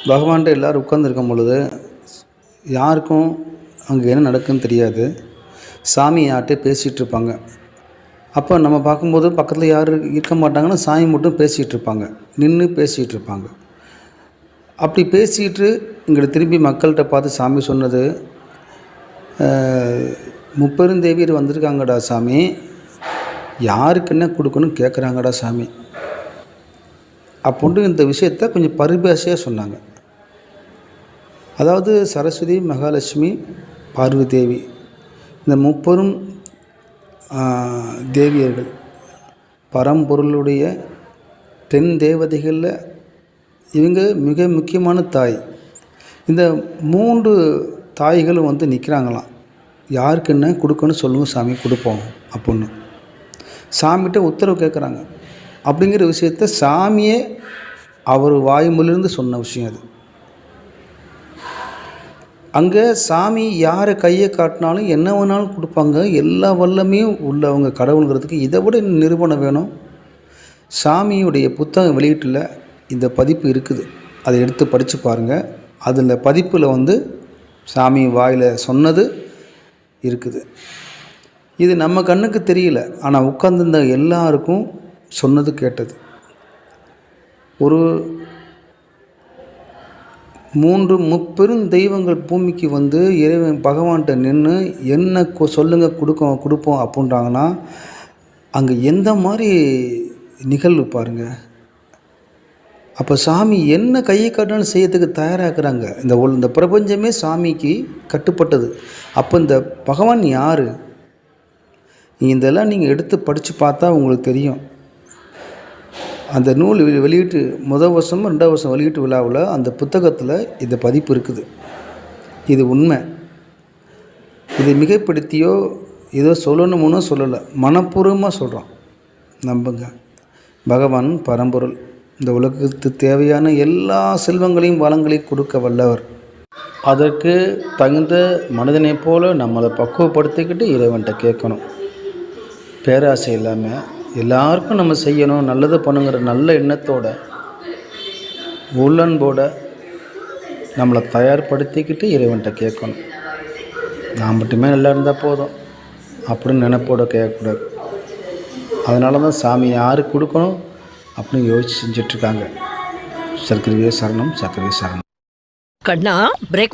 பகவான்கிட்ட எல்லோரும் உட்காந்துருக்கும் பொழுது யாருக்கும் அங்கே என்ன நடக்குன்னு தெரியாது. சாமி யார்கிட்ட பேசிகிட்டு இருப்பாங்க. அப்போ நம்ம பார்க்கும்போது பக்கத்தில் யாரும் இருக்க மாட்டாங்கன்னா சாமி மட்டும் பேசிகிட்டு இருப்பாங்க, நின்று பேசிகிட்டு இருப்பாங்க. அப்படி பேசிகிட்டு இங்கே திரும்பி மக்கள்கிட்ட பார்த்து சாமி சொன்னது, முப்பெருந்தேவியர் வந்திருக்காங்கடா சாமி, யாருக்கு என்ன கொடுக்கணும்னு கேட்குறாங்கடா சாமி அப்படின்ட்டு இந்த விஷயத்தை கொஞ்சம் பரிபாஷையாக சொன்னாங்க. அதாவது சரஸ்வதி, மகாலட்சுமி, பார்வதி தேவி, இந்த முப்பெரும் தேவியர்கள், பரம்பொருளுடைய பெண் தேவதைகளில் இவங்க மிக முக்கியமான தாய். இந்த 3 தாய்களும் வந்து நிற்கிறாங்களாம். யாருக்கு என்ன கொடுக்கணும்னு சொல்லுங்கள் சாமி, கொடுப்போம் அப்புடின்னு சாமிகிட்ட உத்தரவு கேட்குறாங்க. அப்படிங்கிற விஷயத்த சாமியே அவர் வாய்மொழியிலிருந்து சொன்ன விஷயம் அது. அங்கே சாமி யாரை கையை காட்டினாலும் என்ன வேணாலும் கொடுப்பாங்க, எல்லா வல்லமையும் உள்ளவங்க கடவுளுங்கிறதுக்கு இதை விட நிரூபணம் வேணும். சாமியுடைய புத்தகம் வெளியீட்டில் இந்த பதிப்பு இருக்குது, அதை எடுத்து படித்து பாருங்கள். அதில் பதிப்பில் வந்து சாமி வாயில் சொன்னது இருக்குது. இது நம்ம கண்ணுக்கு தெரியல, ஆனால் உட்கார்ந்திருந்த எல்லாருக்கும் சொன்னது கேட்டது. ஒரு 3 முப்பெரும் தெய்வங்கள் பூமிக்கு வந்து இறைவன் பகவான்கிட்ட நின்று என்ன சொல்லுங்கள் கொடுப்போம் அப்படின்றாங்கன்னா அங்கே எந்த மாதிரி நிகழ்வு பாருங்கள். அப்போ சாமி என்ன கையை காட்டினாலும் செய்யறதுக்கு தயாராகிறாங்க. இந்த பிரபஞ்சமே சாமிக்கு கட்டுப்பட்டது. அப்போ இந்த பகவான் யார்? இதெல்லாம் நீங்கள் எடுத்து படித்து பார்த்தா உங்களுக்கு தெரியும். அந்த நூல் வெளியீட்டு முதல் வருஷம் 2வது வருஷம் வெளியீட்டு விழாவில் அந்த புத்தகத்தில் இந்த பதிப்பு இருக்குது. இது உண்மை. இதை மிகைப்படுத்தியோ ஏதோ சொல்லணும்னு சொல்லலை, மனப்பூர்வமாக சொல்கிறோம். நம்புங்க. பகவான் பரம்பொருள் இந்த உலகத்துக்கு தேவையான எல்லா செல்வங்களையும் வளங்களையும் கொடுக்க வல்லவர். அதற்கு தகுந்த மனிதனை போல் நம்மளை பக்குவப்படுத்திக்கிட்டு இறைவன்கிட்ட கேட்கணும். பேராசை இல்லாமல் எல்லாருக்கும் நம்ம செய்யணும், நல்லது பண்ணுங்கிற நல்ல எண்ணத்தோட உள்ளன்போட நம்மளை தயார்படுத்திக்கிட்டு இறைவன்கிட்ட கேட்கணும். நான் மட்டுமே நல்லா இருந்தால் போதும் அப்படின்னு நினைப்போட கேட்கக்கூடாது. அதனால தான் சாமி யாருக்கு கொடுக்கணும் அப்படின்னு யோசிச்சு செஞ்சிட்ருக்காங்க. சர்க்கரையே சரணம், சர்க்கரையே சரணம். கண்ணா, பிரேக்